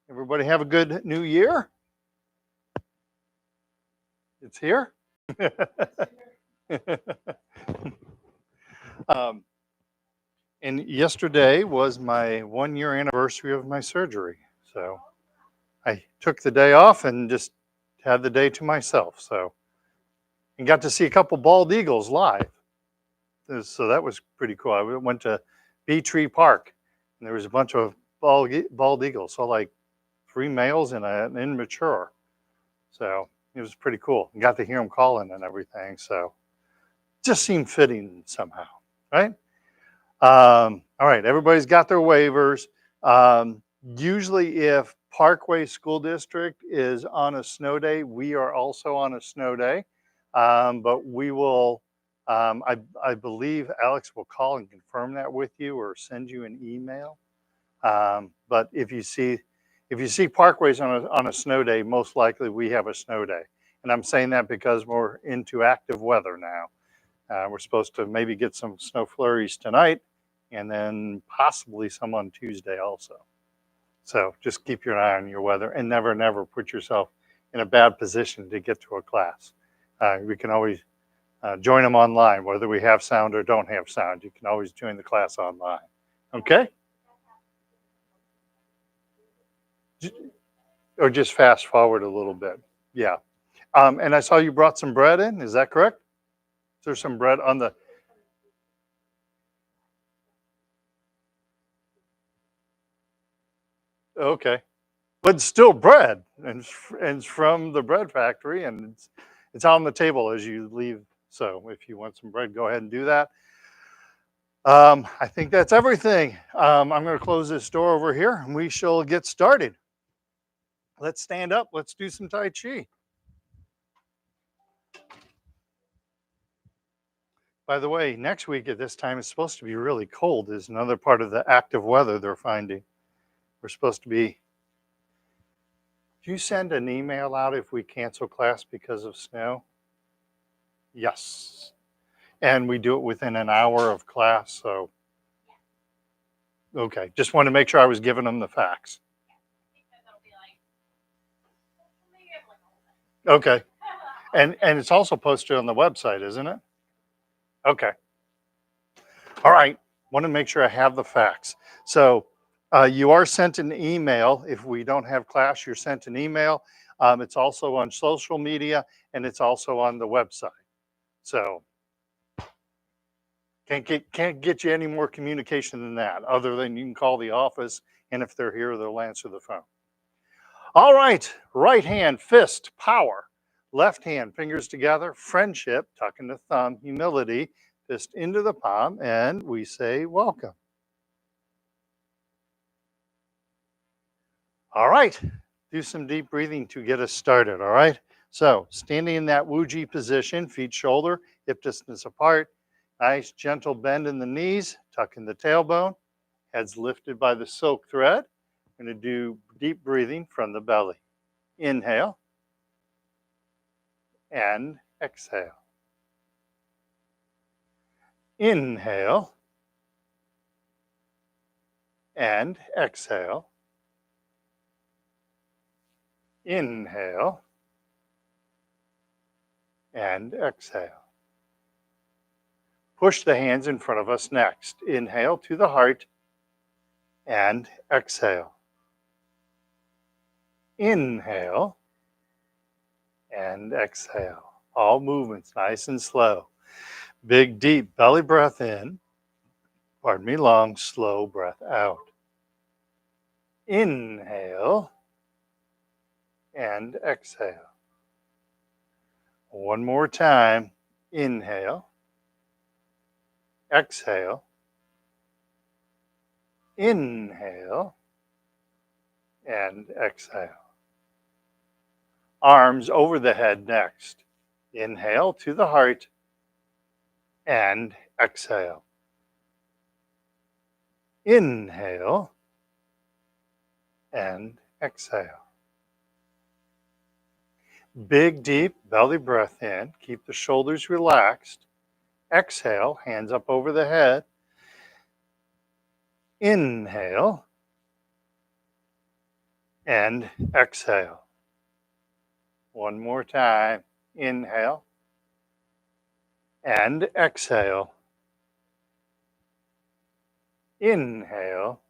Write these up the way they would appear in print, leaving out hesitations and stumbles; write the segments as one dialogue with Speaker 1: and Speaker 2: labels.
Speaker 1: Everybody have a good new year? It's here? um, and yesterday was my 1 year anniversary of my surgery. So I took the day off and just had the day to myself. So, and got to see a couple bald eagles live. So that was pretty cool. I went to Bee Tree Park and there was a bunch of bald eagles. So like 3 males and an immature. So it was pretty cool. And got to hear them calling and everything. So just seemed fitting somehow, right? All right, everybody's got their waivers. Usually if Parkway School District is on a snow day, we are also on a snow day. But we will, I believe Alex will call and confirm that with you or send you an email. But if you see Parkways on a snow day, most likely we have a snow day. And I'm saying that because we're into active weather now. We're supposed to maybe get some snow flurries tonight and then possibly some on Tuesday also. So just keep your eye on your weather and never put yourself in a bad position to get to a class. We can always join them online, whether we have sound or don't have sound. You can always join the class online. Okay? Or just fast forward a little bit. Yeah. And I saw you brought some bread in. Is that correct? Is there some bread on the... Okay. But it's still bread, and it's from the bread factory, and it's on the table as you leave. So if you want some bread, go ahead and do that. I think that's everything. I'm going to close this door over here, and we shall get started. Let's stand up. Let's do some Tai Chi. By the way, next week at this time, it's supposed to be really cold. Is another part of the active weather they're finding. We're supposed to be... Do you send an email out if we cancel class because of snow? Yes. And we do it within an hour of class, so. Okay, just wanted to make sure I was giving them the facts. Okay. And it's also posted on the website, isn't it? Okay. All right. Want to make sure I have the facts. So you are sent an email. If we don't have class, you're sent an email. It's also on social media, and it's also on the website. So can't get you any more communication than that, other than you can call the office, and if they're here, they'll answer the phone. All right, right hand, fist, power. Left hand, fingers together, friendship, tucking the thumb, humility, fist into the palm, and we say welcome. All right, do some deep breathing to get us started, all right? So standing in that Wuji position, feet shoulder, hip distance apart, nice gentle bend in the knees, tuck in the tailbone, head's lifted by the silk thread. We're going to do deep breathing from the belly. Inhale and exhale. Inhale and exhale. Inhale and exhale. Push the hands in front of us next. Inhale to the heart and exhale. Inhale and exhale. All movements nice and slow. Big, deep belly breath in. Pardon me, long, slow breath out. Inhale and exhale. One more time. Inhale. Exhale. Inhale and exhale. Arms over the head next. Inhale to the heart and exhale. Inhale and exhale. Big, deep belly breath in. Keep the shoulders relaxed. Exhale, hands up over the head. Inhale and exhale. One more time. Inhale and exhale. Inhale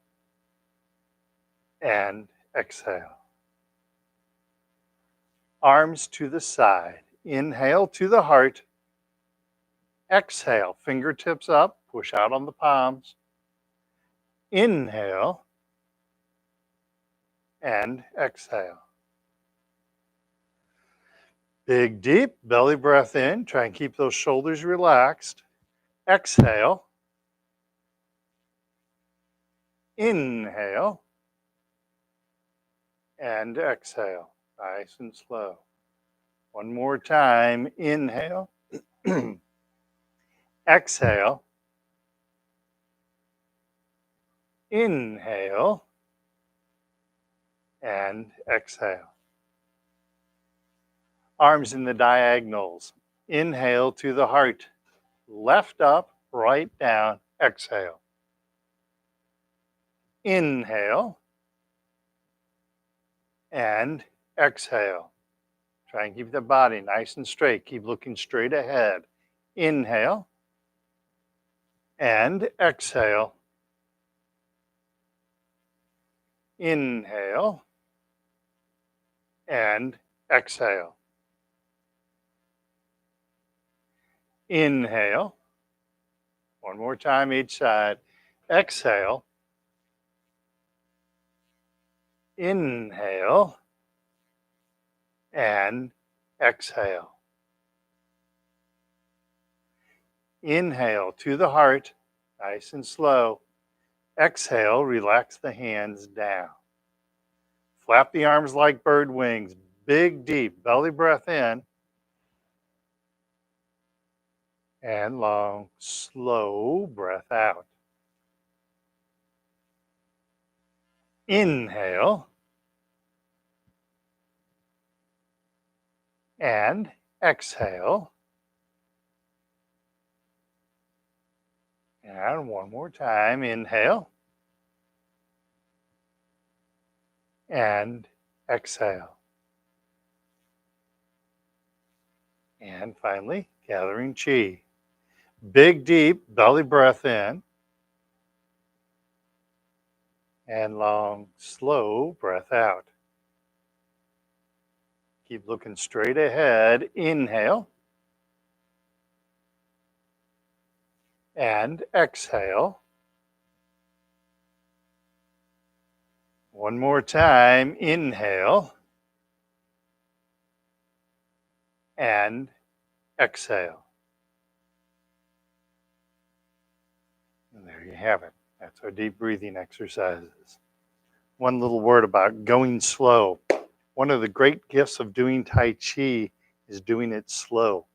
Speaker 1: and exhale. Arms to the side. Inhale to the heart. Exhale, fingertips up, push out on the palms. Inhale and exhale. Big, deep belly breath in. Try and keep those shoulders relaxed. Exhale. Inhale and exhale. Nice and slow. One more time. Inhale. Exhale. Inhale and exhale. Arms in the diagonals. Inhale to the heart. Left up, right down. Exhale. Inhale and exhale. Try and keep the body nice and straight. Keep looking straight ahead. Inhale and exhale. Inhale and exhale. Inhale. One more time each side. Exhale. Inhale and exhale. Inhale to the heart, nice and slow. Exhale, relax the hands down. Flap the arms like bird wings. Big, deep belly breath in. And long, slow breath out. Inhale. And exhale. And one more time. Inhale. And exhale. And finally, gathering chi. Big, deep belly breath in. And long, slow breath out. Keep looking straight ahead. Inhale. And exhale. One more time. Inhale. And exhale. And there you have it. That's our deep breathing exercises. One little word about going slow. One of the great gifts of doing Tai Chi is doing it slow,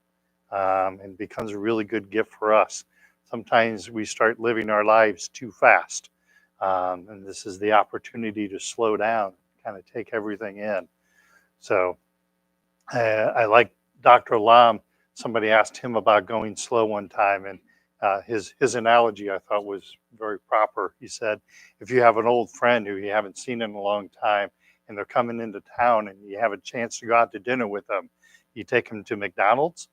Speaker 1: and becomes a really good gift for us. Sometimes we start living our lives too fast, and this is the opportunity to slow down, kind of take everything in. So I like Dr. Lam. Somebody asked him about going slow one time, and his analogy I thought was very proper. He said, if you have an old friend who you haven't seen in a long time, and they're coming into town, and you have a chance to go out to dinner with them, you take them to McDonald's,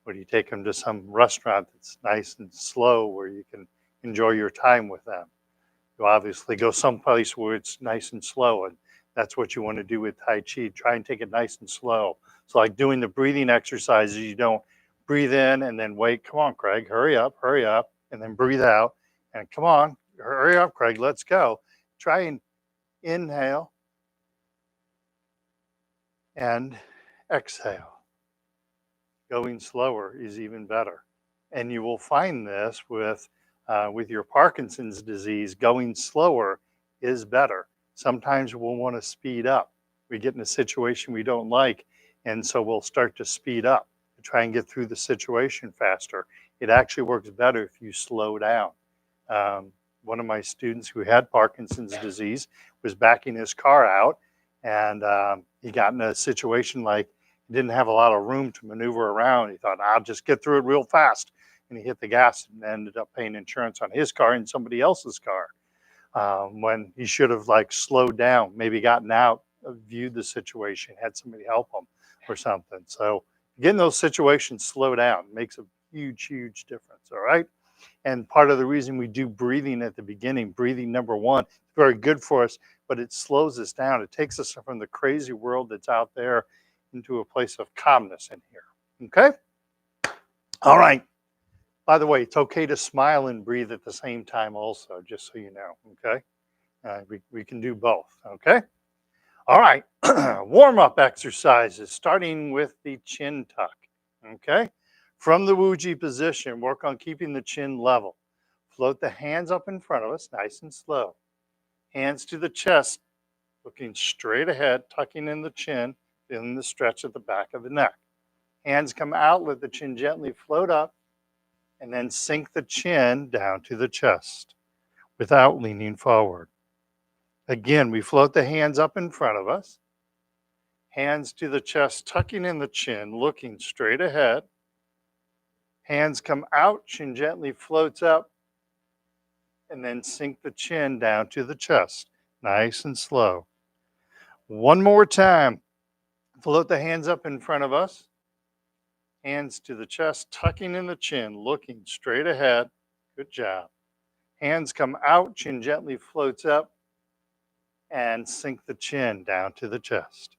Speaker 1: or do you take them to some restaurant that's nice and slow where you can enjoy your time with them? You obviously go someplace where it's nice and slow, and that's what you want to do with Tai Chi. Try and take it nice and slow. So like doing the breathing exercises, you don't breathe in and then wait. Come on, Craig, hurry up, and then breathe out. And come on, hurry up, Craig, let's go. Try and inhale and exhale. Going slower is even better. And you will find this with your Parkinson's disease. Going slower is better. Sometimes we'll want to speed up. We get in a situation we don't like, and so we'll start to speed up to try and get through the situation faster. It actually works better if you slow down. One of my students who had Parkinson's disease was backing his car out, and he got in a situation like he didn't have a lot of room to maneuver around. He thought, I'll just get through it real fast. And he hit the gas and ended up paying insurance on his car and somebody else's car. when he should have like slowed down, maybe gotten out, viewed the situation, had somebody help him or something. So getting those situations slow down makes a huge, huge difference. All right. And part of the reason we do breathing at the beginning, breathing number one, is very good for us, but it slows us down. It takes us from the crazy world that's out there into a place of calmness in here. Okay? All right. By the way, it's okay to smile and breathe at the same time also, just so you know. Okay? We can do both. Okay? All right. Warm up exercises, starting with the chin tuck. Okay? From the Wuji position, work on keeping the chin level. Float the hands up in front of us, nice and slow. Hands to the chest, looking straight ahead, tucking in the chin, feeling the stretch at the back of the neck. Hands come out, let the chin gently float up, and then sink the chin down to the chest without leaning forward. Again, we float the hands up in front of us. Hands to the chest, tucking in the chin, looking straight ahead. Hands come out, chin gently floats up, and then sink the chin down to the chest, nice and slow. One more time. Float the hands up in front of us. Hands to the chest, tucking in the chin, looking straight ahead. Good job. Hands come out, chin gently floats up, and sink the chin down to the chest.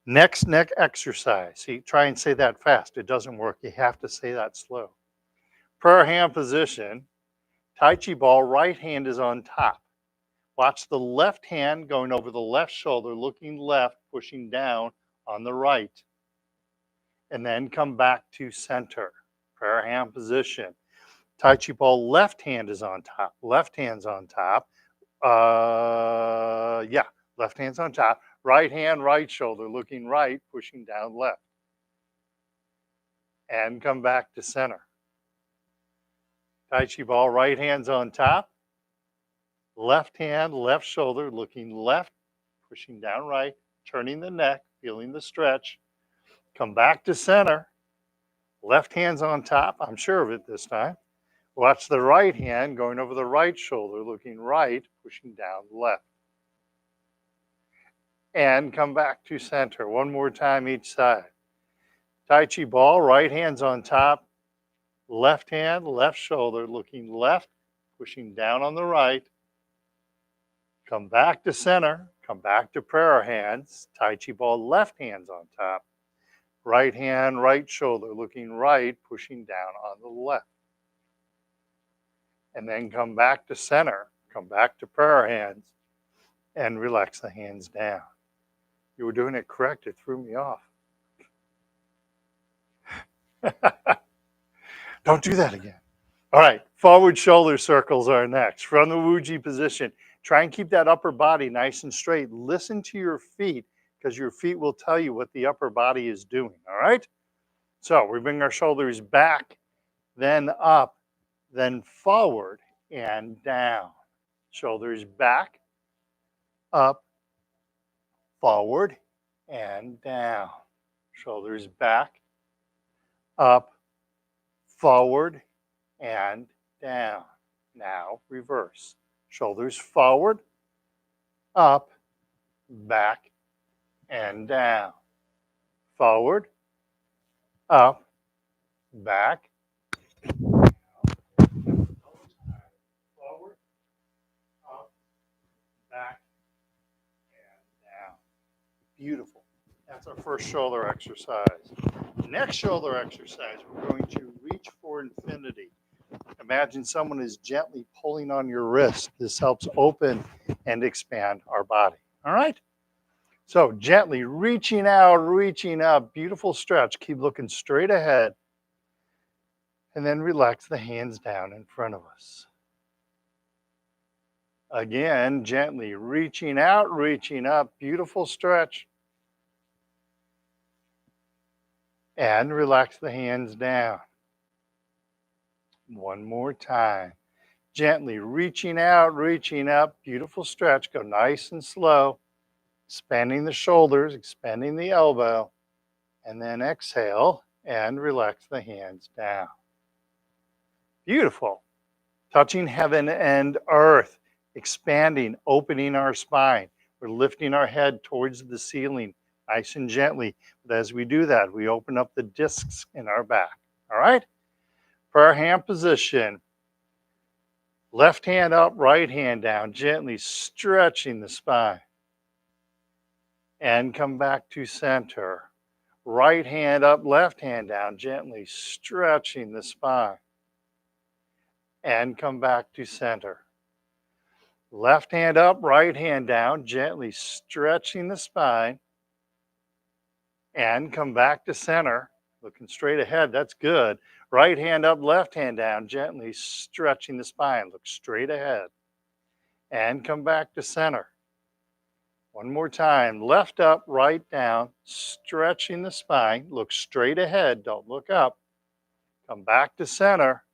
Speaker 1: Next neck exercise. See, try and say that fast. It doesn't work. You have to say that slow. Prayer hand position. Tai Chi ball, right hand is on top. Watch the left hand going over the left shoulder, looking left, pushing down on the right. And then come back to center. Prayer hand position. Tai Chi ball, left hand is on top. Left hand's on top. Left hand's on top. Right hand, right shoulder, looking right, pushing down left. And come back to center. Tai Chi ball, right hand's on top. Left hand, left shoulder, looking left, pushing down right, turning the neck, feeling the stretch. Come back to center. Left hand's on top. I'm sure of it this time. Watch the right hand going over the right shoulder, looking right, pushing down left. And come back to center. One more time each side. Tai Chi ball, right hand's on top. Left hand, left shoulder, looking left, pushing down on the right. Come back to center. Come back to prayer hands. Tai Chi ball, left hand's on top. Right hand, right shoulder, looking right, pushing down on the left. And then come back to center. Come back to prayer hands and relax the hands down. You were doing it correct. It threw me off. Don't do that again. All right, forward shoulder circles are next. From the Wuji position, try and keep that upper body nice and straight. Listen to your feet because your feet will tell you what the upper body is doing, all right? So we bring our shoulders back, then up, then forward and down. Shoulders back, up, forward, and down. Shoulders back, up, forward, and down. Now reverse. Shoulders forward, up, back, and down. Forward, up, back, forward, up, back, and down. Beautiful. That's our first shoulder exercise. Next shoulder exercise, we're going to reach for infinity. Imagine someone is gently pulling on your wrist. This helps open and expand our body. All right? So gently reaching out, reaching up. Beautiful stretch. Keep looking straight ahead. And then relax the hands down in front of us. Again, gently reaching out, reaching up. Beautiful stretch. And relax the hands down. One more time. Gently reaching out, reaching up. Beautiful stretch. Go nice and slow. Expanding the shoulders, expanding the elbow. And then exhale and relax the hands down. Beautiful. touching heaven and earth, expanding, opening our spine. We're lifting our head towards the ceiling nice and gently. But as we do that, we open up the discs in our back. All right? Prayer hand position. Left hand up, right hand down, gently stretching the spine. And come back to center. Right hand up, left hand down, gently stretching the spine. And come back to center. Left hand up, right hand down, gently stretching the spine. And come back to center. Looking straight ahead, that's good. Right hand up, left hand down, gently stretching the spine. Look straight ahead. And come back to center. One more time. Left up, right down, stretching the spine. Look straight ahead, don't look up. Come back to center.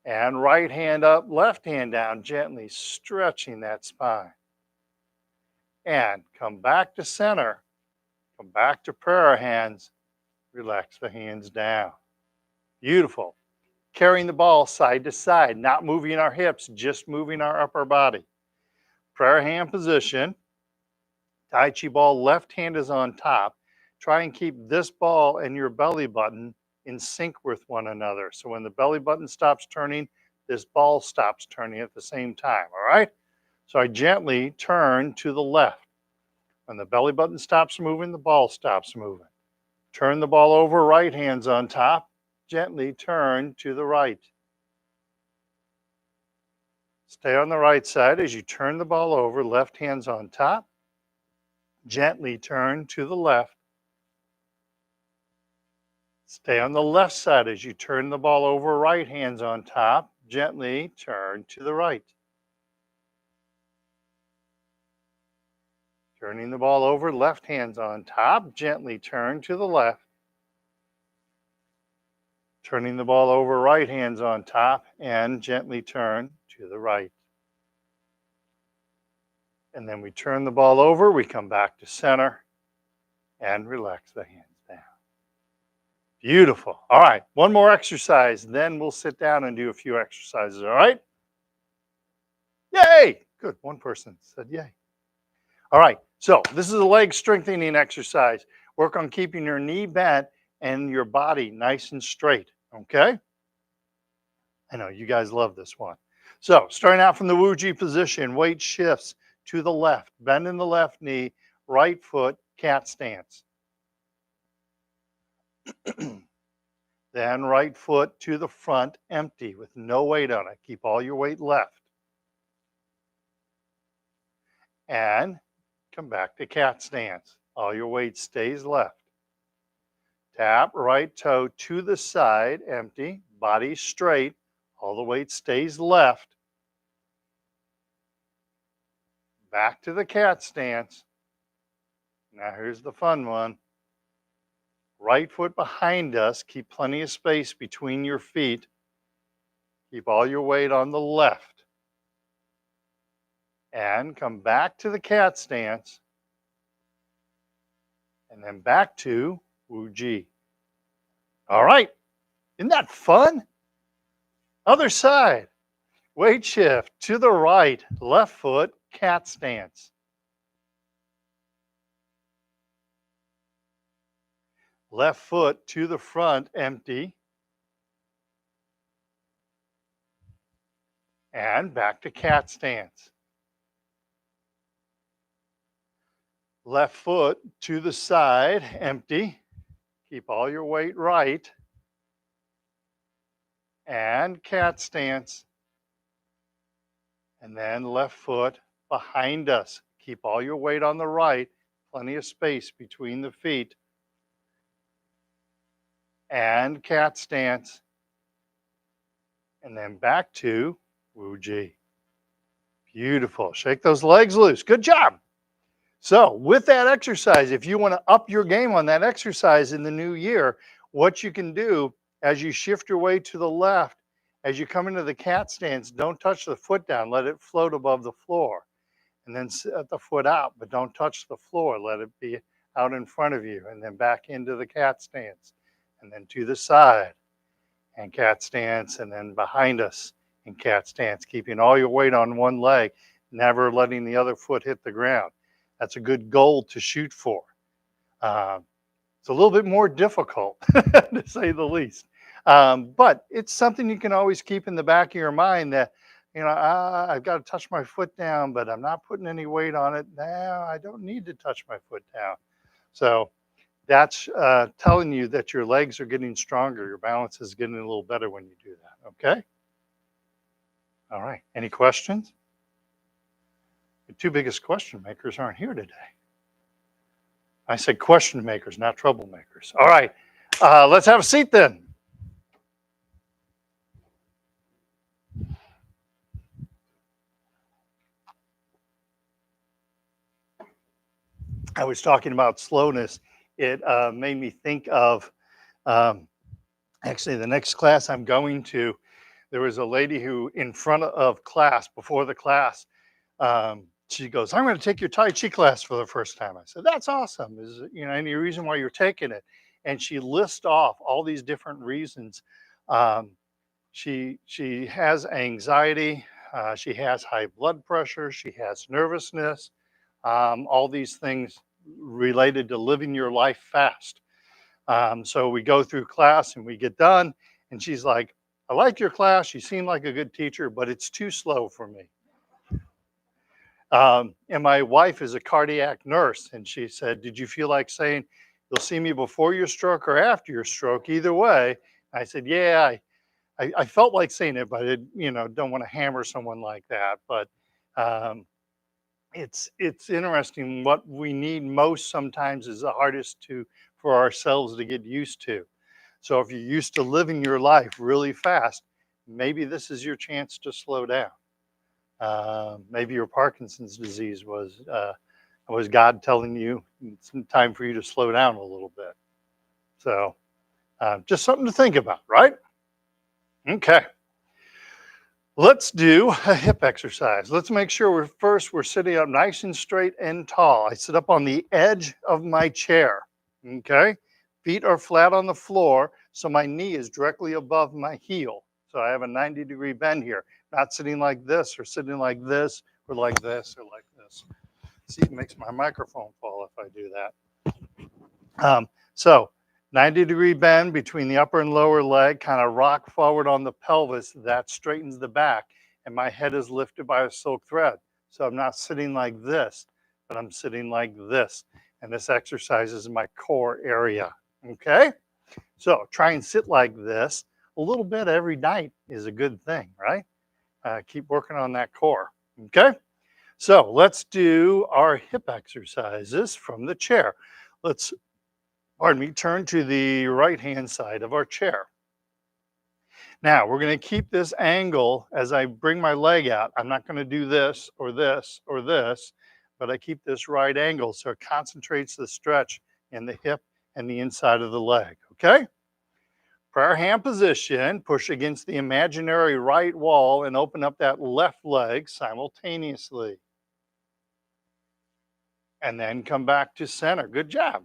Speaker 1: And right hand up, left hand down, gently stretching that spine. And come back to center. Come back to prayer hands. Relax the hands down. Beautiful. Carrying the ball side to side, not moving our hips, just moving our upper body. Prayer hand position. Tai Chi ball, left hand is on top. Try and keep this ball and your belly button in sync with one another. So when the belly button stops turning, this ball stops turning at the same time, all right? So I gently turn to the left. When the belly button stops moving, the ball stops moving. Turn the ball over, right hand's on top. Gently turn to the right. Stay on the right side as you turn the ball over, left hand's on top. Gently turn to the left. Stay on the left side as you turn the ball over, right hand's on top. Gently turn to the right. Turning the ball over, left hand's on top. Gently turn to the left. Turning the ball over, right hand's on top, and gently turn to the right. And then we turn the ball over, we come back to center, and relax the hands down. Beautiful. All right, one more exercise, then we'll sit down and do a few exercises, all right? Yay! Good, one person said yay. All right, so this is a leg strengthening exercise. Work on keeping your knee bent and your body nice and straight, okay? I know you guys love this one. So starting out from the Wuji position, weight shifts to the left, bend in the left knee, right foot, cat stance. Then right foot to the front, empty with no weight on it. Keep all your weight left. And come back to cat stance. All your weight stays left. Tap right toe to the side, empty, body straight. All the weight stays left. Back to the cat stance. Now here's the fun one. Right foot behind us. Keep plenty of space between your feet. Keep all your weight on the left. And come back to the cat stance. And then back to Wuji. All right. Isn't that fun? Other side. Weight shift to the right. Left foot, cat stance. Left foot to the front, empty. And back to cat stance. Left foot to the side, empty. Keep all your weight right. And cat stance. And then left foot behind us. Keep all your weight on the right. Plenty of space between the feet. And cat stance. And then back to Wuji. Beautiful. Shake those legs loose. Good job. So with that exercise, if you want to up your game on that exercise in the new year, what you can do as you shift your weight to the left, as you come into the cat stance, don't touch the foot down. Let it float above the floor. And then set the foot out, but don't touch the floor. Let it be out in front of you. And then back into the cat stance. And then to the side. And cat stance. And then behind us in cat stance, keeping all your weight on one leg, never letting the other foot hit the ground. That's a good goal to shoot for. Uh, it's a little bit more difficult, to say the least. But it's something you can always keep in the back of your mind that, I've got to touch my foot down, but I'm not putting any weight on it. Now I don't need to touch my foot down. So that's telling you that your legs are getting stronger. Your balance is getting a little better when you do that. Okay? All right. Any questions? The two biggest question makers aren't here today. I said question makers, not troublemakers. All right. Let's have a seat then. I was talking about slowness. It made me think of um, actually the next class I'm going to. There was a lady who, in front of class, before the class, she goes, "I'm going to take your Tai Chi class for the first time." I said, "That's awesome. Is any reason why you're taking it?" And she lists off all these different reasons. Um, she has anxiety. She has high blood pressure. She has nervousness. All these things related to living your life fast. So we go through class and we get done, and she's like, "I like your class. You seem like a good teacher, but it's too slow for me." And my wife is a cardiac nurse, and she said, "Did you feel like saying you'll see me before your stroke or after your stroke? Either way." I said, "Yeah, I felt like saying it, but don't want to hammer someone like that." But um, it's interesting. What we need most sometimes is the hardest for ourselves to get used to. So if you're used to living your life really fast, maybe this is your chance to slow down. Maybe your Parkinson's disease was God telling you it's time for you to slow down a little bit. So just something to think about, right? Okay. Let's do a hip exercise. Let's make sure we're sitting up nice and straight and tall. I sit up on the edge of my chair. Okay. Feet are flat on the floor, so my knee is directly above my heel. So I have a 90-degree bend here. Not sitting like this or sitting like this or like this or like this. See, it makes my microphone fall if I do that. So 90-degree bend between the upper and lower leg, kind of rock forward on the pelvis. That straightens the back, and my head is lifted by a silk thread. So I'm not sitting like this, but I'm sitting like this. And this exercise is my core area. Okay? So try and sit like this a little bit every night is a good thing, right? Keep working on that core. Okay? So let's do our hip exercises from the chair. Let's, pardon me, turn to the right-hand side of our chair. Now we're going to keep this angle as I bring my leg out. I'm not going to do this or this or this, but I keep this right angle so it concentrates the stretch in the hip and the inside of the leg. Okay? Prayer hand position, push against the imaginary right wall and open up that left leg simultaneously. And then come back to center. Good job.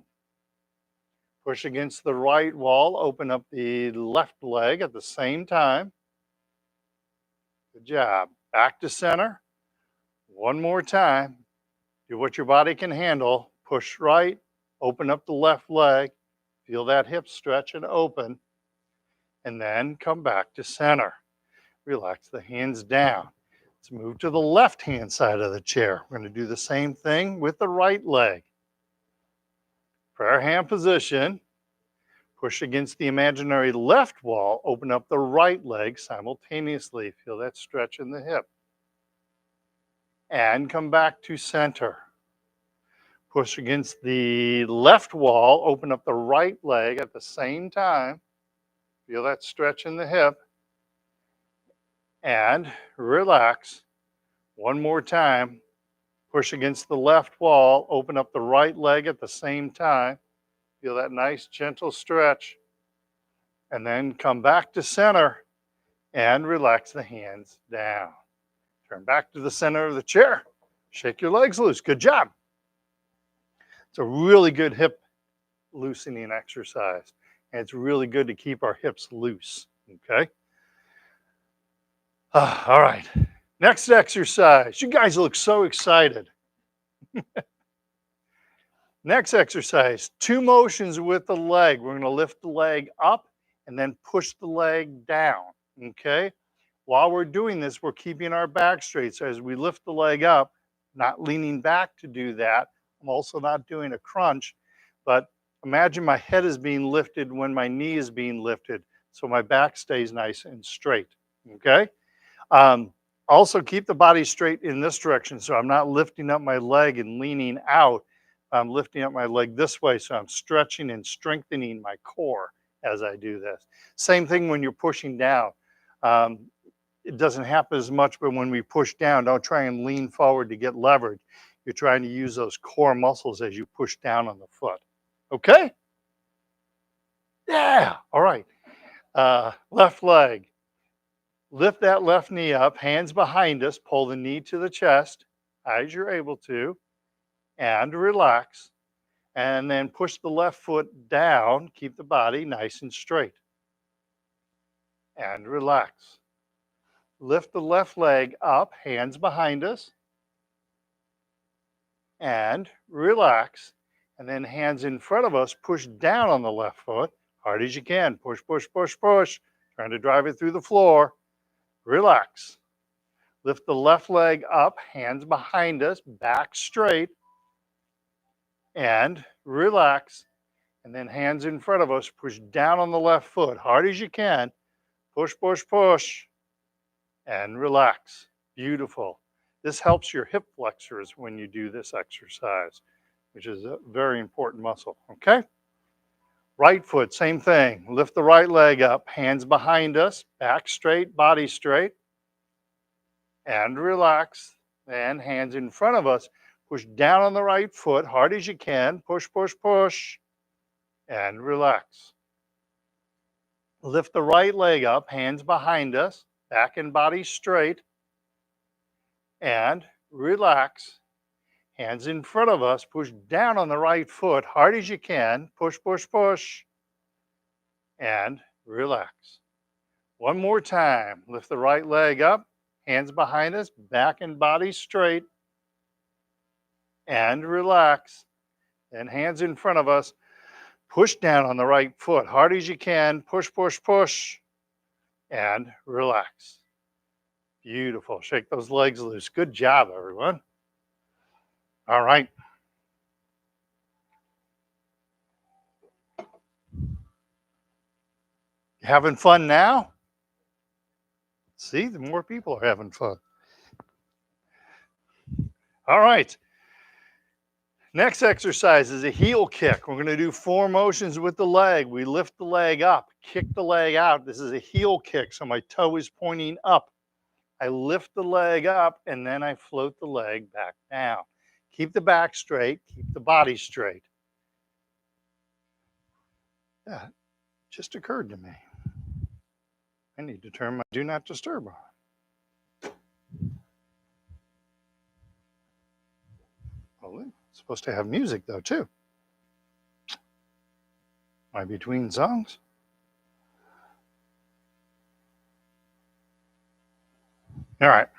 Speaker 1: Push against the right wall, open up the left leg at the same time. Good job. Back to center. One more time. Do what your body can handle. Push right, open up the left leg. Feel that hip stretch and open. And then come back to center. Relax the hands down. Let's move to the left hand side of the chair. We're going to do the same thing with the right leg. Prayer hand position. Push against the imaginary left wall, open up the right leg simultaneously. Feel that stretch in the hip. And come back to center. Push against the left wall, open up the right leg at the same time. Feel that stretch in the hip. And relax. One more time. Push against the left wall, open up the right leg at the same time. Feel that nice gentle stretch. And then come back to center and relax the hands down. Turn back to the center of the chair. Shake your legs loose. Good job. It's a really good hip loosening exercise. And it's really good to keep our hips loose. Okay. All right. Next exercise. You guys look so excited. Next exercise, 2 motions with the leg. We're going to lift the leg up and then push the leg down. Okay. While we're doing this, we're keeping our back straight. So as we lift the leg up, not leaning back to do that. I'm also not doing a crunch, but imagine my head is being lifted when my knee is being lifted. So my back stays nice and straight. Okay. Um, Also keep the body straight in this direction. So I'm not lifting up my leg and leaning out. I'm lifting up my leg this way. So I'm stretching and strengthening my core as I do this. Same thing when you're pushing down. Um, it doesn't happen as much, but when we push down, don't try and lean forward to get leverage. You're trying to use those core muscles as you push down on the foot. Okay? Yeah. All right. Left leg. Lift that left knee up, hands behind us, pull the knee to the chest as you're able to, and relax. And then push the left foot down, keep the body nice and straight, and relax. Lift the left leg up, hands behind us, and relax. And then hands in front of us, push down on the left foot, hard as you can. Push, push, push, push. Trying to drive it through the floor. Relax. Lift the left leg up, hands behind us, back straight, and relax. And then hands in front of us, push down on the left foot, hard as you can. Push, push, push, and relax. Beautiful. This helps your hip flexors when you do this exercise, which is a very important muscle, okay? Right foot, same thing. Lift the right leg up, hands behind us, back straight, body straight, and relax. And hands in front of us, push down on the right foot, hard as you can. Push, push, push, and relax. Lift the right leg up, hands behind us, back and body straight, and relax. Hands in front of us, push down on the right foot, hard as you can. Push, push, push, and relax. One more time. Lift the right leg up, hands behind us, back and body straight, and relax. And hands in front of us, push down on the right foot, hard as you can. Push, push, push, and relax. Beautiful. Shake those legs loose. Good job, everyone. All right. Having fun now? See, the more people are having fun. All right. Next exercise is a heel kick. We're going to do 4 motions with the leg. We lift the leg up, kick the leg out. This is a heel kick, so my toe is pointing up. I lift the leg up, and then I float the leg back down. Keep the back straight, keep the body straight. Yeah, it just occurred to me. I need to turn my do not disturb on. Well, it's supposed to have music, though, too. Am I between songs? All right.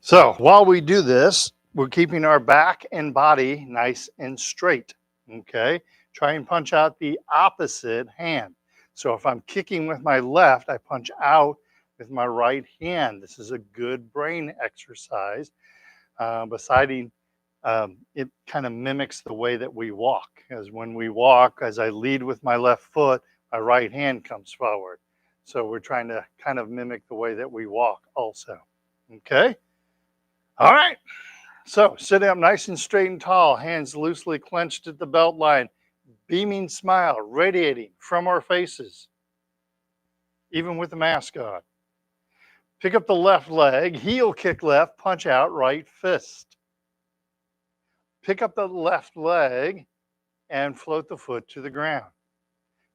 Speaker 1: So while we do this, we're keeping our back and body nice and straight. Okay. Try and punch out the opposite hand. So if I'm kicking with my left, I punch out with my right hand. This is a good brain exercise. Besides, it kind of mimics the way that we walk. As when we walk, as I lead with my left foot, my right hand comes forward. So we're trying to kind of mimic the way that we walk also. Okay. All right. So sit up nice and straight and tall, hands loosely clenched at the belt line, beaming smile radiating from our faces, even with the mask on. Pick up the left leg, heel kick left, punch out right fist. Pick up the left leg and float the foot to the ground.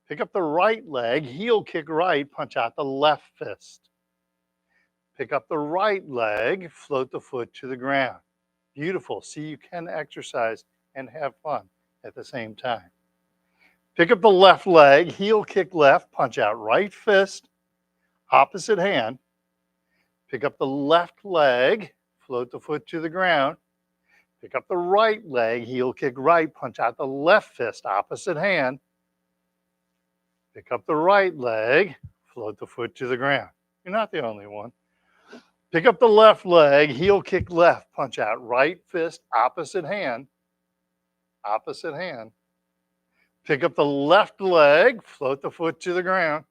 Speaker 1: Pick up the right leg, heel kick right, punch out the left fist. Pick up the right leg, float the foot to the ground. Beautiful. See, you can exercise and have fun at the same time. Pick up the left leg, heel kick left, punch out right fist. Opposite hand, pick up the left leg, float the foot to the ground. Pick up the right leg, heel kick right, punch out the left fist, opposite hand. Pick up the right leg, float the foot to the ground. You're not the only one. Pick up the left leg, heel kick left, punch out right fist, opposite hand. Opposite hand. Pick up the left leg, float the foot to the ground.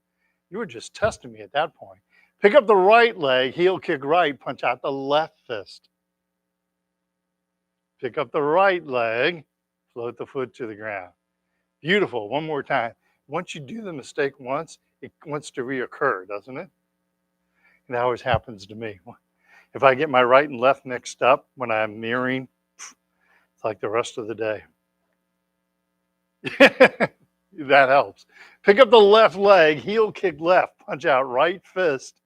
Speaker 1: You were just testing me at that point. Pick up the right leg, heel kick right, punch out the left fist. Pick up the right leg, float the foot to the ground. Beautiful. One more time. Once you do the mistake once, it wants to reoccur, doesn't it? And that always happens to me. If I get my right and left mixed up when I'm mirroring, it's like the rest of the day. That helps. Pick up the left leg, heel kick left, punch out right fist.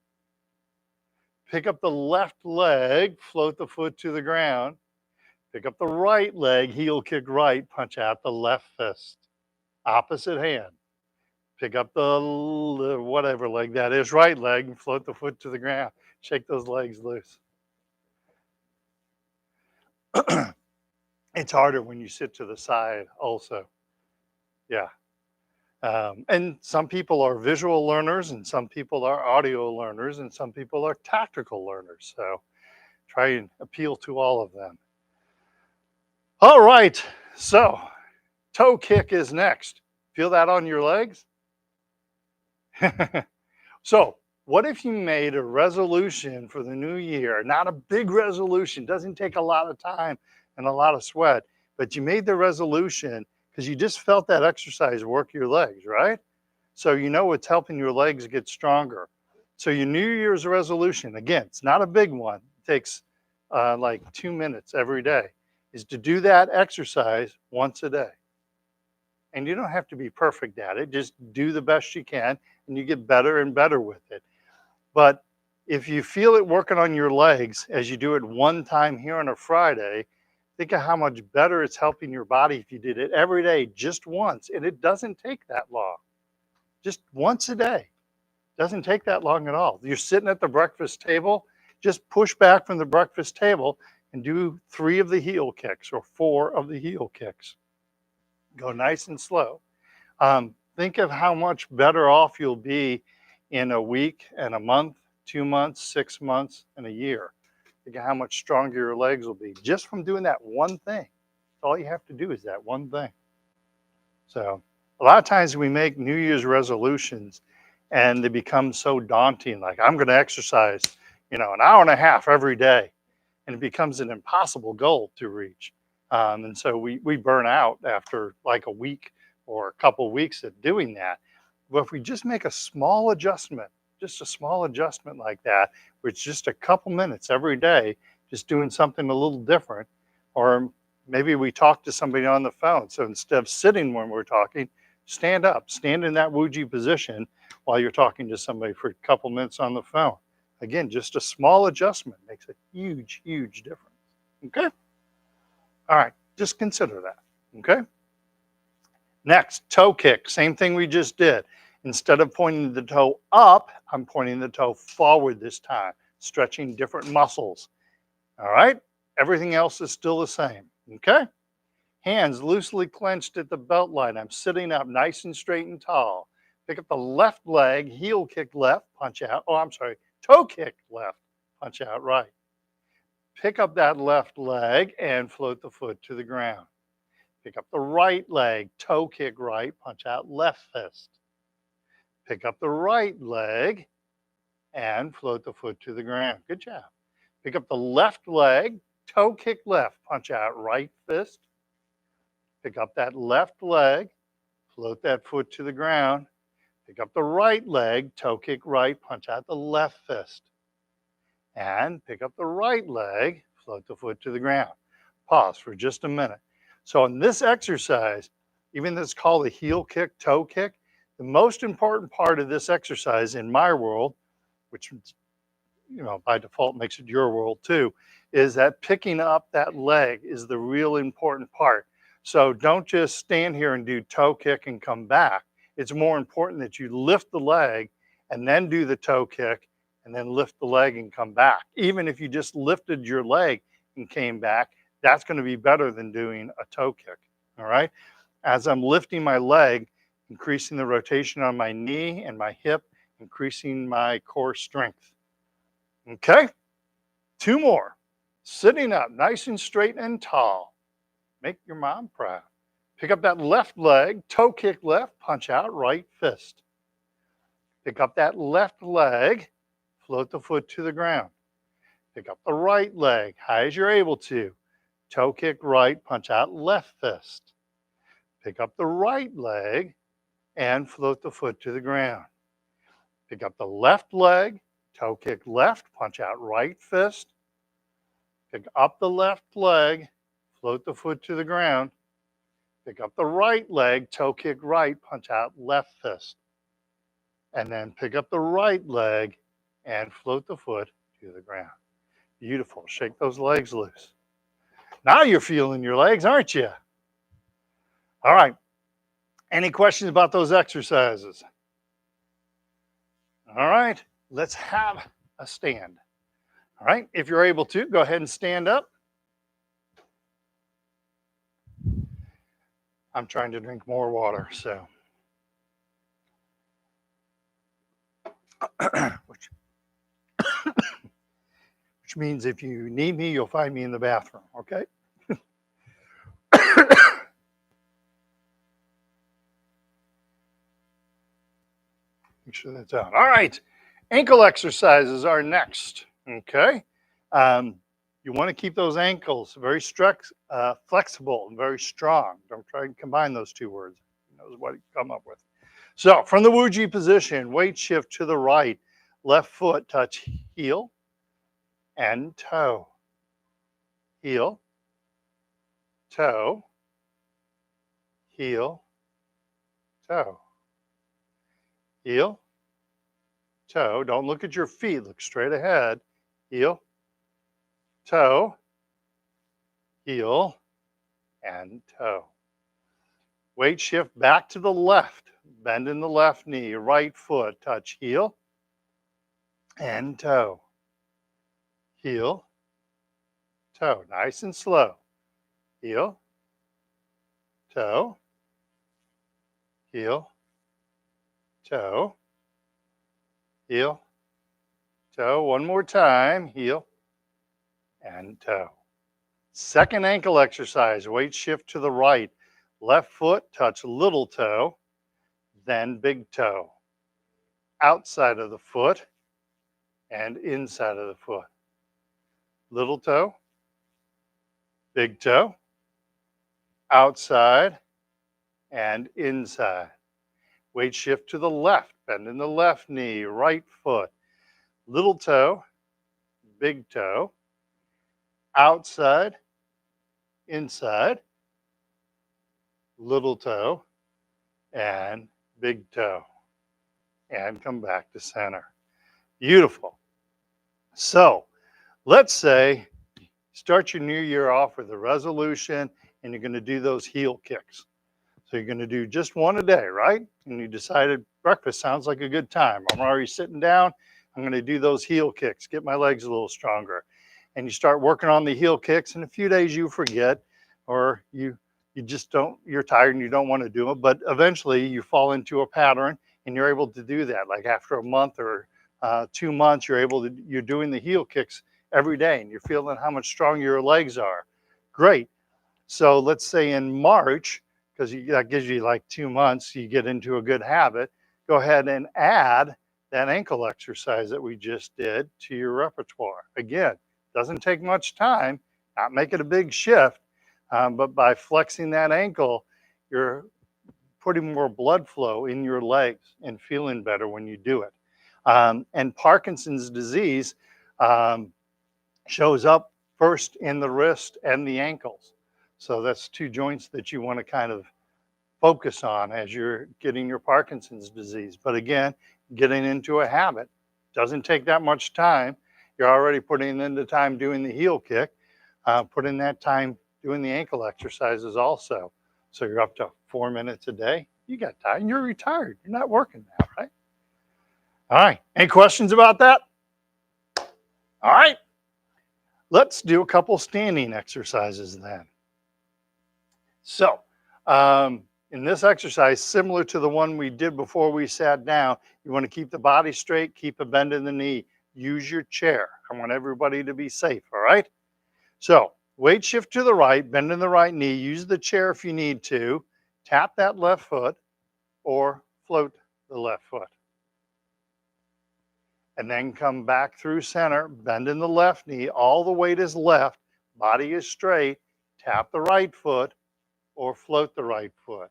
Speaker 1: Pick up the left leg, float the foot to the ground. Pick up the right leg, heel kick right, punch out the left fist. Opposite hand. Pick up the whatever leg that is, right leg, and float the foot to the ground. Shake those legs loose. It's harder when you sit to the side also. Yeah. And some people are visual learners, and some people are audio learners, and some people are tactical learners. So try and appeal to all of them. All right. So toe kick is next. Feel that on your legs? So what if you made a resolution for the new year? Not a big resolution, doesn't take a lot of time and a lot of sweat, but you made the resolution because you just felt that exercise work your legs, right? So you know it's helping your legs get stronger. So your New Year's resolution, again, it's not a big one. It takes like 2 minutes every day, is to do that exercise once a day. And you don't have to be perfect at it. Just do the best you can, and you get better and better with it. But if you feel it working on your legs as you do it one time here on a Friday, think of how much better it's helping your body if you did it every day just once. And it doesn't take that long. Just once a day. Doesn't take that long at all. You're sitting at the breakfast table, just push back from the breakfast table and do 3 of the heel kicks or 4 of the heel kicks. Go nice and slow. Think of how much better off you'll be in a week and a month, 2 months, 6 months, and a year. Think of how much stronger your legs will be just from doing that one thing. All you have to do is that one thing. So a lot of times we make New Year's resolutions and they become so daunting. Like, I'm going to exercise, an hour and a half every day. And it becomes an impossible goal to reach. And so we burn out after like a week or a couple of weeks of doing that. But if we just make a small adjustment, just a small adjustment like that, which is just a couple minutes every day, just doing something a little different, or maybe we talk to somebody on the phone. So instead of sitting when we're talking, stand up, stand in that Wuji position while you're talking to somebody for a couple minutes on the phone. Again, just a small adjustment makes a huge, huge difference. Okay? All right, just consider that. Okay? Next, toe kick. Same thing we just did. Instead of pointing the toe up, I'm pointing the toe forward this time, stretching different muscles. All right? Everything else is still the same. Okay? Hands loosely clenched at the belt line. I'm sitting up nice and straight and tall. Pick up the left leg, heel kick left, punch out. Oh, I'm sorry. Toe kick left, punch out right. Pick up that left leg and float the foot to the ground. Pick up the right leg, toe kick right, punch out left fist. Pick up the right leg and float the foot to the ground. Good job. Pick up the left leg, toe kick left, punch out right fist. Pick up that left leg, float that foot to the ground. Pick up the right leg, toe kick right, punch out the left fist. And pick up the right leg, float the foot to the ground. Pause for just a minute. So in this exercise, even though it's called a heel kick, toe kick, the most important part of this exercise in my world, which by default makes it your world too, is that picking up that leg is the real important part. So don't just stand here and do toe kick and come back. It's more important that you lift the leg and then do the toe kick, and then lift the leg and come back. Even if you just lifted your leg and came back, that's going to be better than doing a toe kick. All right. As I'm lifting my leg, increasing the rotation on my knee and my hip, increasing my core strength. Okay. 2 more. Sitting up nice and straight and tall. Make your mom proud. Pick up that left leg, toe kick left, punch out right fist. Pick up that left leg, float the foot to the ground. Pick up the right leg, high as you're able to. Toe kick right, punch out left fist. Pick up the right leg and float the foot to the ground. Pick up the left leg, toe kick left, punch out right fist. Pick up the left leg, float the foot to the ground. Pick up the right leg, toe kick right, punch out left fist. And then pick up the right leg and float the foot to the ground. Beautiful. Shake those legs loose. Now you're feeling your legs, aren't you? All right. Any questions about those exercises? All right. Let's have a stand. All right. If you're able to, go ahead and stand up. I'm trying to drink more water, so. which means if you need me, you'll find me in the bathroom, okay? Make sure that's out. All right, ankle exercises are next, okay? You want to keep those ankles very flexible and very strong. Don't try and combine those two words. Who knows what you come up with. So from the Wuji position, weight shift to the right, left foot touch heel and toe. Heel, toe, heel, toe. Heel, toe. Don't look at your feet. Look straight ahead. Heel, toe, heel, and toe. Weight shift back to the left. Bend in the left knee. Right foot. Touch heel and toe. Heel, toe. Nice and slow. Heel, toe, heel, toe, heel, toe. One more time. Heel and toe. Second ankle exercise. Weight shift to the right. Left foot, touch little toe, then big toe. Outside of the foot and inside of the foot. Little toe, big toe, outside and inside. Weight shift to the left, bend in the left knee, right foot. Little toe, big toe, outside, inside, little toe, and big toe. And come back to center. Beautiful. So let's say start your new year off with a resolution and you're going to do those heel kicks. So you're going to do just one a day, right? And you decided breakfast sounds like a good time. I'm already sitting down. I'm going to do those heel kicks, get my legs a little stronger. And you start working on the heel kicks. In a few days you forget, or you just don't, you're tired and you don't want to do them. But eventually you fall into a pattern and you're able to do that. Like after a month or 2 months, you're doing the heel kicks every day and you're feeling how much stronger your legs are. Great. So let's say in March, because that gives you like 2 months, you get into a good habit, go ahead and add that ankle exercise that we just did to your repertoire. Again, doesn't take much time, not make it a big shift, but by flexing that ankle, you're putting more blood flow in your legs and feeling better when you do it. And Parkinson's disease shows up first in the wrist and the ankles. So that's 2 joints that you want to kind of focus on as you're getting your Parkinson's disease. But again, getting into a habit doesn't take that much time. You're already putting in the time doing the heel kick, put in that time doing the ankle exercises also. So you're up to 4 minutes a day. You got time. You're retired. You're not working now, right? All right. Any questions about that? All right. Let's do a couple standing exercises then. So, in this exercise, similar to the one we did before we sat down, you want to keep the body straight, keep a bend in the knee, use your chair. I want everybody to be safe, all right? So, weight shift to the right, bend in the right knee, use the chair if you need to, tap that left foot or float the left foot. And then come back through center, bend in the left knee, all the weight is left, body is straight, tap the right foot or float the right foot.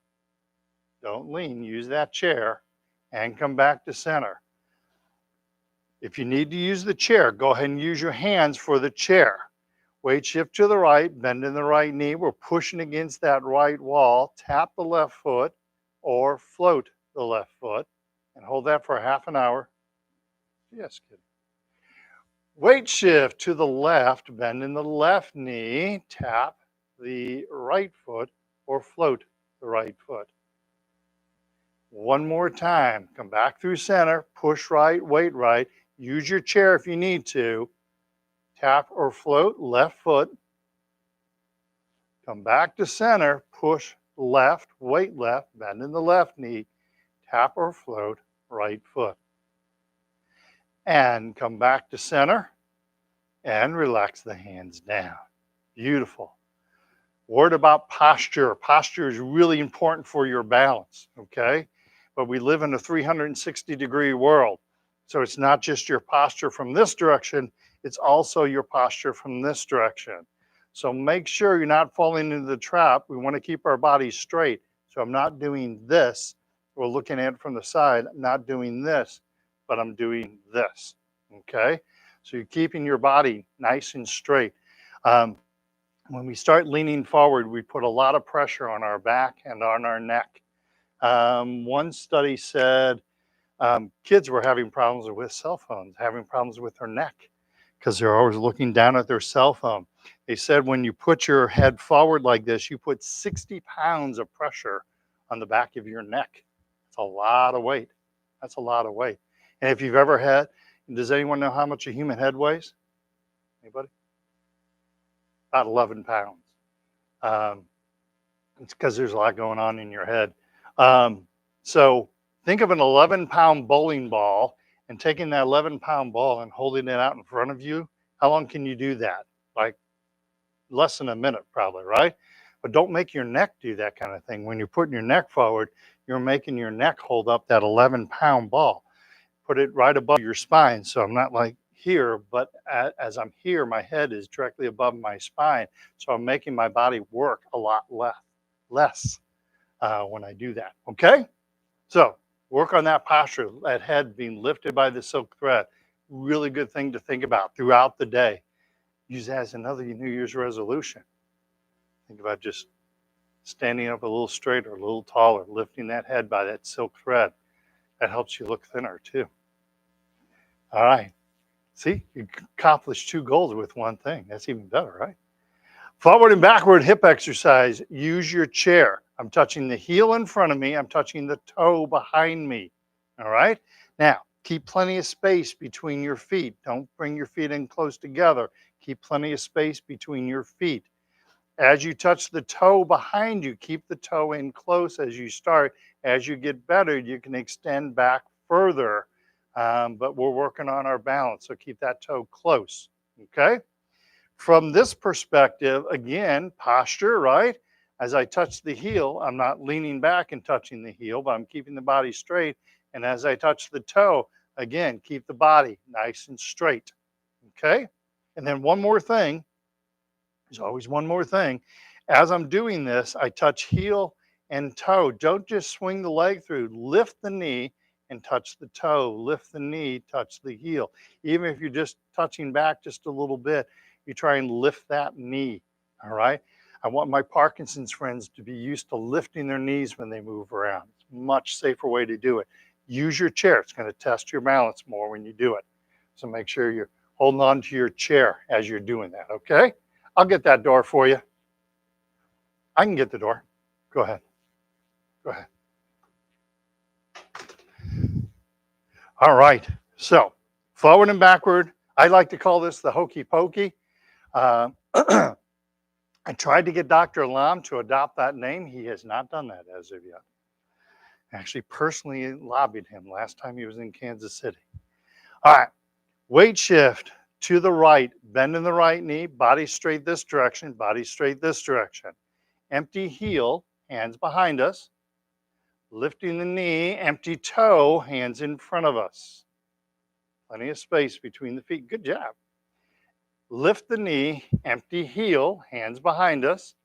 Speaker 1: Don't lean, use that chair and come back to center. If you need to use the chair, go ahead and use your hands for the chair. Weight shift to the right, bend in the right knee. We're pushing against that right wall. Tap the left foot or float the left foot and hold that for half an hour. Yes, kid. Weight shift to the left, bend in the left knee. Tap the right foot or float the right foot. One more time. Come back through center, push right, weight right. Use your chair if you need to. Tap or float left foot. Come back to center, push left, weight left, bend in the left knee. Tap or float right foot. And come back to center and relax the hands down. Beautiful. Word about posture. Posture is really important for your balance, okay? But we live in a 360-degree world. So it's not just your posture from this direction, it's also your posture from this direction. So make sure you're not falling into the trap. We want to keep our body straight. So I'm not doing this. We're looking at it from the side. I'm not doing this, but I'm doing this, okay? So you're keeping your body nice and straight. When we start leaning forward, we put a lot of pressure on our back and on our neck. One study said kids were having problems with cell phones, having problems with their neck because they're always looking down at their cell phone. They said when you put your head forward like this, you put 60 pounds of pressure on the back of your neck. That's a lot of weight. That's a lot of weight. And if you've ever had, does anyone know how much a human head weighs? Anybody? About 11 pounds. It's because there's a lot going on in your head. So think of an 11-pound bowling ball and taking that 11-pound ball and holding it out in front of you. How long can you do that? Like less than a minute probably, right? But don't make your neck do that kind of thing. When you're putting your neck forward, you're making your neck hold up that 11-pound ball. Put it right above your spine. So I'm not like here, but as I'm here, my head is directly above my spine. So I'm making my body work a lot less when I do that. Okay? So work on that posture, that head being lifted by the silk thread. Really good thing to think about throughout the day. Use that as another New Year's resolution. Think about just standing up a little straighter, a little taller, lifting that head by that silk thread. That helps you look thinner too. All right. See, you accomplished 2 goals with one thing. That's even better, right? Forward and backward hip exercise. Use your chair. I'm touching the heel in front of me. I'm touching the toe behind me. All right? Now, keep plenty of space between your feet. Don't bring your feet in close together. Keep plenty of space between your feet. As you touch the toe behind you, keep the toe in close as you start. As you get better, you can extend back further. But we're working on our balance, so keep that toe close, okay? From this perspective, again, posture, right? As I touch the heel, I'm not leaning back and touching the heel, but I'm keeping the body straight. And as I touch the toe, again, keep the body nice and straight, okay? And then one more thing, there's always one more thing. As I'm doing this, I touch heel and toe. Don't just swing the leg through. Lift the knee and touch the toe. Lift the knee, touch the heel. Even if you're just touching back just a little bit, you try and lift that knee, all right? I want my Parkinson's friends to be used to lifting their knees when they move around. It's a much safer way to do it. Use your chair. It's going to test your balance more when you do it. So make sure you're holding on to your chair as you're doing that, okay? I'll get that door for you. I can get the door. Go ahead. Go ahead. All right. So forward and backward. I like to call this the hokey pokey. Uh, I tried to get Dr. Alam to adopt that name. He has not done that as of yet. I actually personally lobbied him last time he was in Kansas City. All right. Weight shift to the right, bend in the right knee, body straight this direction, body straight this direction. Empty heel, hands behind us. Lifting the knee, empty toe, hands in front of us. Plenty of space between the feet. Good job. Lift the knee, empty heel, hands behind us.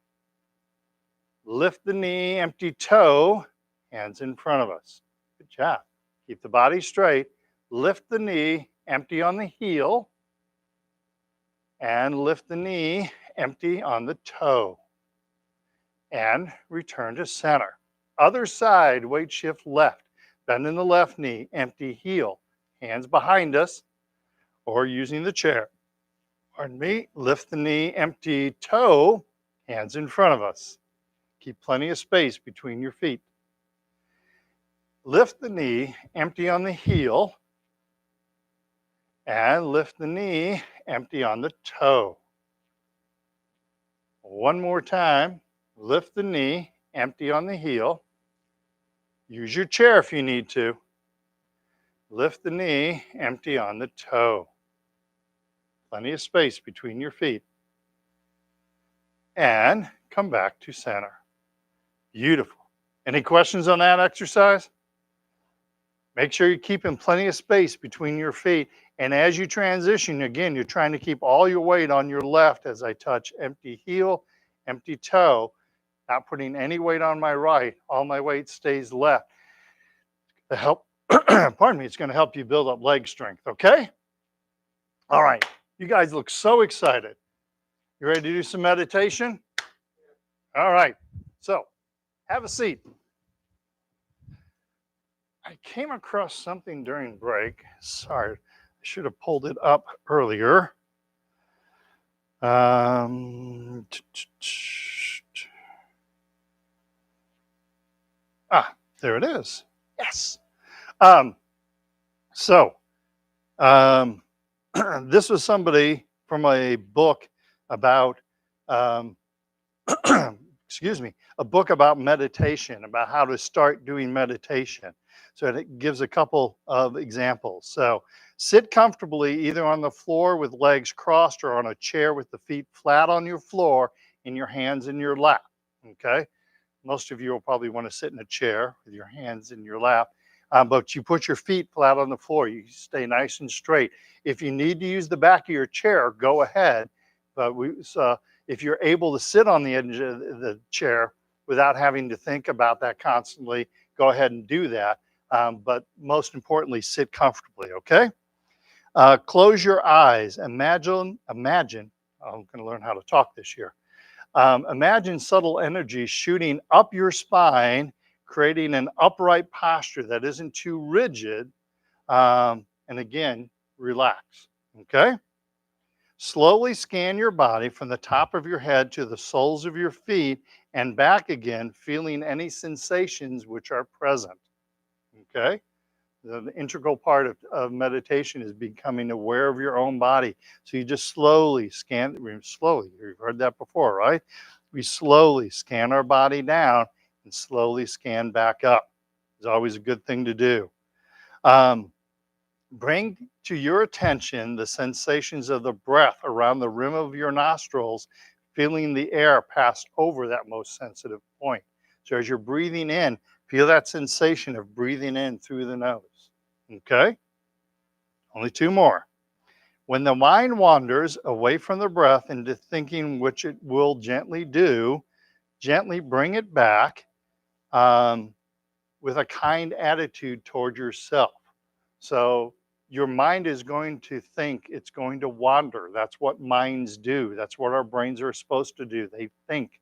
Speaker 1: Lift the knee, empty toe, hands in front of us. Good job. Keep the body straight. Lift the knee, empty on the heel, and lift the knee, empty on the toe. And return to center. Other side, weight shift left. Bend in the left knee, empty heel, hands behind us, or using the chair. Pardon me, lift the knee, empty toe, hands in front of us. Keep plenty of space between your feet. Lift the knee, empty on the heel, and lift the knee, empty on the toe. One more time, lift the knee, empty on the heel. Use your chair if you need to. Lift the knee, empty on the toe. Plenty of space between your feet. And come back to center. Beautiful. Any questions on that exercise? Make sure you're keeping plenty of space between your feet. And as you transition, again, you're trying to keep all your weight on your left as I touch empty heel, empty toe, not putting any weight on my right. All my weight stays left. To help, pardon me, it's going to help you build up leg strength, okay? All right. You guys look so excited. You ready to do some meditation? All right. So, have a seat. I came across something during break. Sorry, I should have pulled it up earlier. Ah, there it is. Yes. So, this was somebody from a book about, excuse me, a book about meditation, about how to start doing meditation. So it gives a couple of examples. So sit comfortably either on the floor with legs crossed or on a chair with the feet flat on your floor and your hands in your lap. Okay. Most of you will probably want to sit in a chair with your hands in your lap. But you put your feet flat on the floor. You stay nice and straight. If you need to use the back of your chair, go ahead. But if you're able to sit on the edge of the chair without having to think about that constantly, go ahead and do that. But most importantly, sit comfortably, okay? Close your eyes. Imagine, I'm going to learn how to talk this year. Imagine subtle energy shooting up your spine, creating an upright posture that isn't too rigid. And again, relax, okay? Slowly scan your body from the top of your head to the soles of your feet and back again, feeling any sensations which are present, okay? The integral part of meditation is becoming aware of your own body. So you just slowly scan, slowly, you've heard that before, right? We slowly scan our body down and slowly scan back up. It's always a good thing to do. Bring to your attention the sensations of the breath around the rim of your nostrils, feeling the air pass over that most sensitive point. So as you're breathing in, feel that sensation of breathing in through the nose. Okay? Only two more. When the mind wanders away from the breath into thinking, which it will gently do, gently bring it back with a kind attitude toward yourself. So your mind is going to think, it's going to wander. That's what minds do. That's what our brains are supposed to do. They think.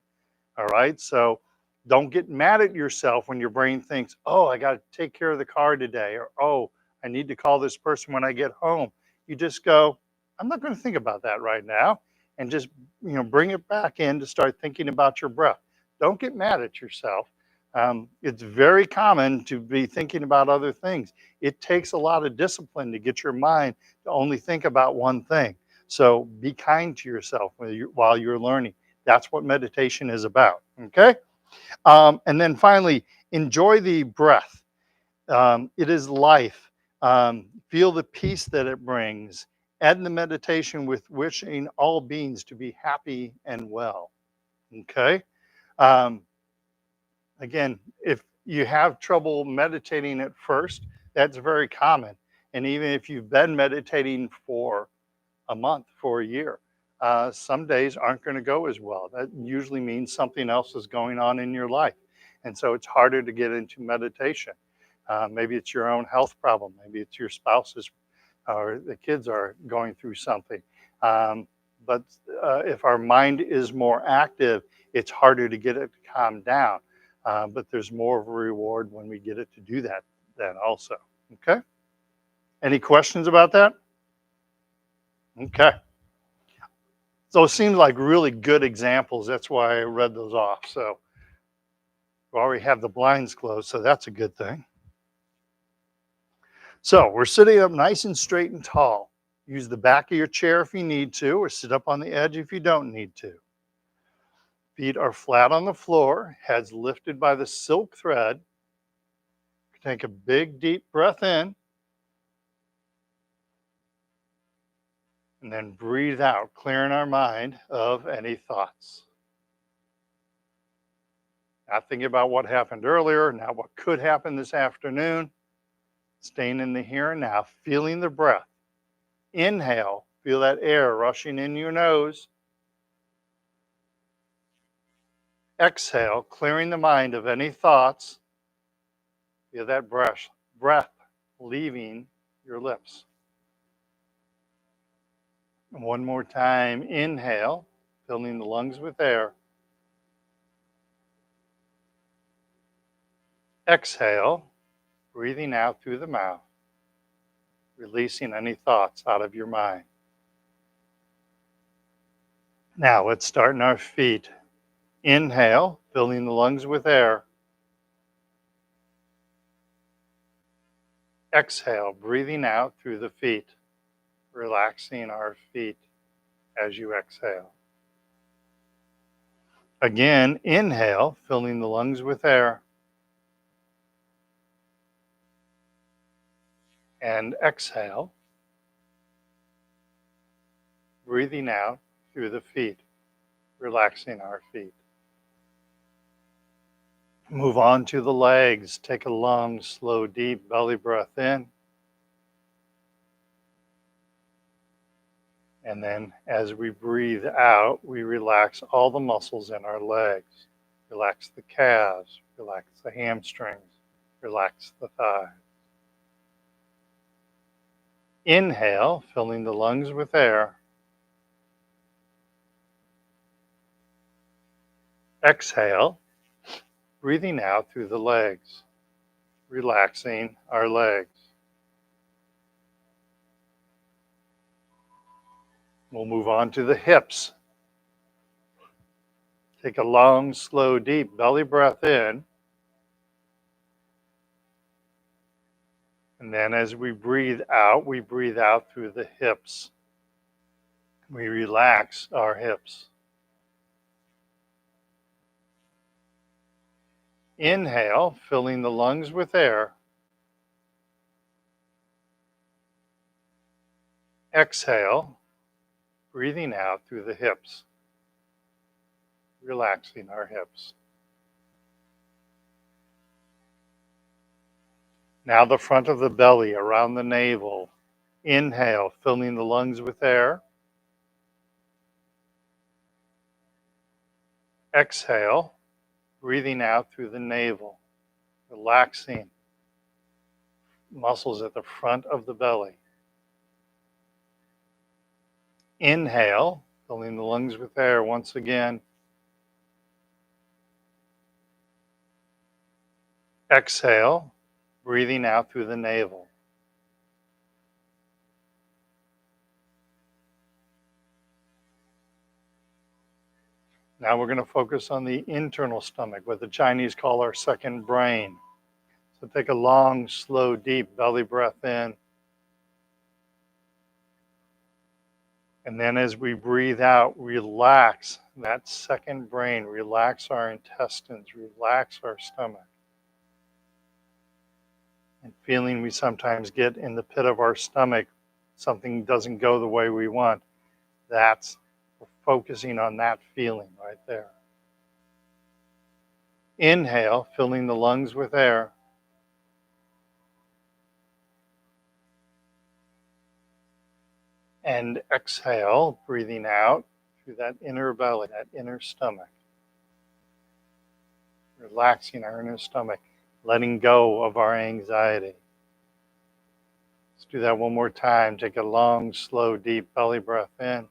Speaker 1: All right? So don't get mad at yourself when your brain thinks, oh, I got to take care of the car today, or oh, I need to call this person when I get home. You just go, I'm not going to think about that right now, and just bring it back in to start thinking about your breath. Don't get mad at yourself. It's very common to be thinking about other things. It takes a lot of discipline to get your mind to only think about one thing. So be kind to yourself while you're learning. That's what meditation is about. Okay. And then finally, enjoy the breath. It is life. Feel the peace that it brings. Add the meditation with wishing all beings to be happy and well. Okay. Um, Again, if you have trouble meditating at first, that's very common. And even if you've been meditating for a month, for a year, some days aren't going to go as well. That usually means something else is going on in your life. And so it's harder to get into meditation. Maybe it's your own health problem. Maybe it's your spouse's or the kids are going through something. Um, but if our mind is more active, it's harder to get it to calm down. But there's more of a reward when we get it to do that then also. Okay. Any questions about that? Okay. So it seems like really good examples. That's why I read those off. So we already have the blinds closed, so that's a good thing. So we're sitting up nice and straight and tall. Use the back of your chair if you need to, or sit up on the edge if you don't need to. Feet are flat on the floor, heads lifted by the silk thread. Take a big, deep breath in, and then breathe out, clearing our mind of any thoughts. Not thinking about what happened earlier, not what could happen this afternoon. Staying in the here and now, feeling the breath. Inhale, feel that air rushing in your nose. Exhale, clearing the mind of any thoughts. Feel that breath leaving your lips. And one more time, inhale, filling the lungs with air. Exhale, breathing out through the mouth, releasing any thoughts out of your mind. Now let's start in our feet. Inhale, filling the lungs with air. Exhale, breathing out through the feet, relaxing our feet as you exhale. Again, inhale, filling the lungs with air. And exhale, breathing out through the feet, relaxing our feet. Move on to the legs. Take a long, slow, deep belly breath in. And then as we breathe out, we relax all the muscles in our legs. Relax the calves, relax the hamstrings, relax the thighs. Inhale, filling the lungs with air. Exhale, breathing out through the legs, relaxing our legs. We'll move on to the hips. Take a long, slow, deep belly breath in. And then as we breathe out through the hips. We relax our hips. Inhale, filling the lungs with air. Exhale, breathing out through the hips, relaxing our hips. Now the front of the belly around the navel. Inhale, filling the lungs with air. Exhale, breathing out through the navel, relaxing muscles at the front of the belly. Inhale, filling the lungs with air once again. Exhale, breathing out through the navel. Now we're going to focus on the internal stomach, what the Chinese call our second brain. So take a long, slow, deep belly breath in. And then as we breathe out, relax that second brain, relax our intestines, relax our stomach. And feeling we sometimes get in the pit of our stomach, something doesn't go the way we want. We're focusing on that feeling right there. Inhale, filling the lungs with air. And exhale, breathing out through that inner belly, that inner stomach. Relaxing our inner stomach, letting go of our anxiety. Let's do that one more time. Take a long, slow, deep belly breath in.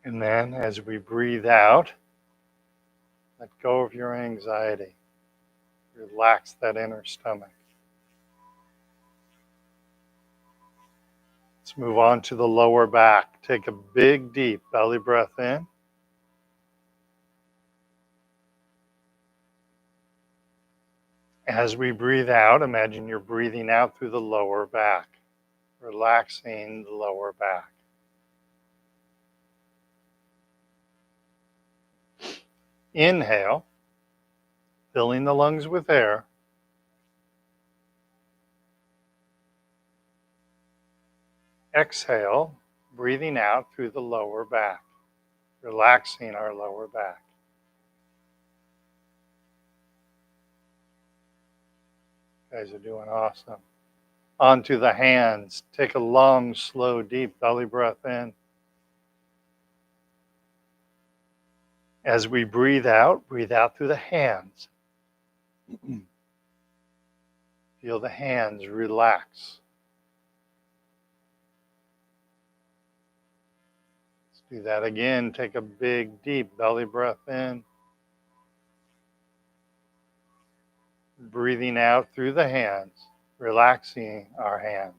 Speaker 1: And then as we breathe out, let go of your anxiety. Relax that inner stomach. Let's move on to the lower back. Take a big, deep belly breath in. As we breathe out, imagine you're breathing out through the lower back, relaxing the lower back. Inhale, filling the lungs with air. Exhale, breathing out through the lower back, relaxing our lower back. You guys are doing awesome. Onto the hands. Take a long, slow, deep belly breath in. As we breathe out through the hands. Feel the hands relax. Let's do that again. Take a big, deep belly breath in. Breathing out through the hands, relaxing our hands.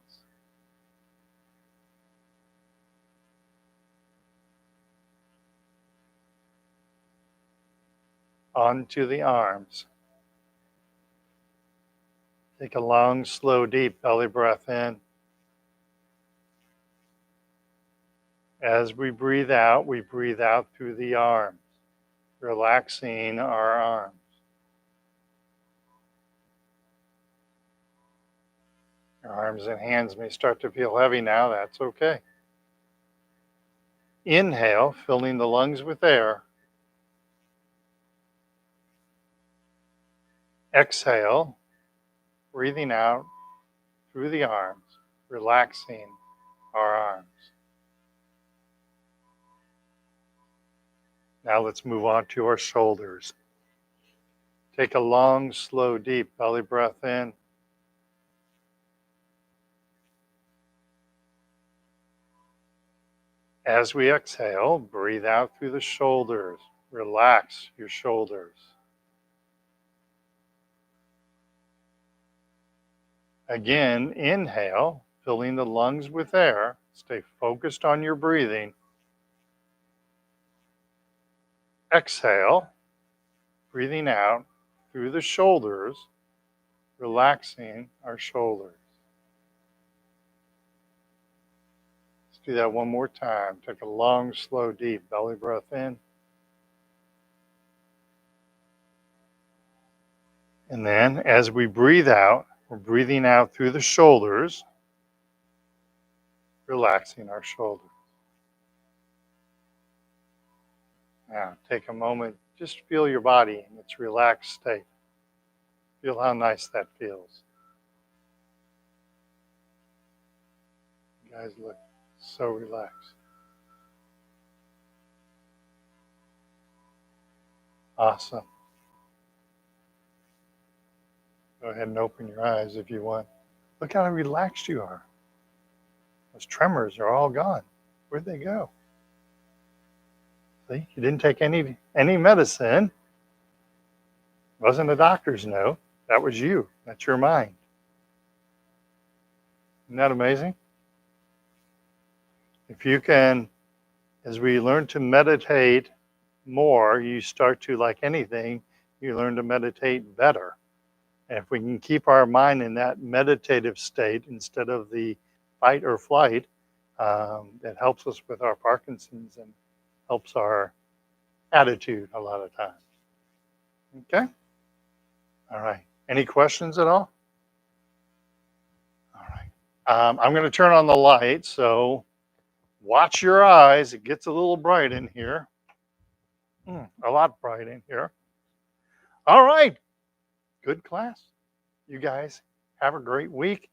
Speaker 1: Onto the arms. Take a long, slow, deep belly breath in. As we breathe out through the arms, relaxing our arms. Your arms and hands may start to feel heavy now, that's okay. Inhale, filling the lungs with air. Exhale, breathing out through the arms, relaxing our arms. Now let's move on to our shoulders. Take a long, slow, deep belly breath in. As we exhale, breathe out through the shoulders. Relax your shoulders. Again, inhale, filling the lungs with air. Stay focused on your breathing. Exhale, breathing out through the shoulders, relaxing our shoulders. Let's do that one more time. Take a long, slow, deep belly breath in. And then as we breathe out, we're breathing out through the shoulders, relaxing our shoulders. Now take a moment, just feel your body in its relaxed state. Feel how nice that feels. You guys look so relaxed. Awesome. Go ahead and open your eyes if you want. Look how relaxed you are. Those tremors are all gone. Where'd they go? See, you didn't take any medicine. Wasn't a doctor's note. That was you. That's your mind. Isn't that amazing? If you can As we learn to meditate more, you start to, like anything, you learn to meditate better. And if we can keep our mind in that meditative state instead of the fight or flight, it helps us with our Parkinson's and helps our attitude a lot of times. Okay? All right. Any questions at all? All right. I'm going to turn on the light, so watch your eyes. It gets a little bright in here. A lot bright in here. All right. Good class. You guys have a great week.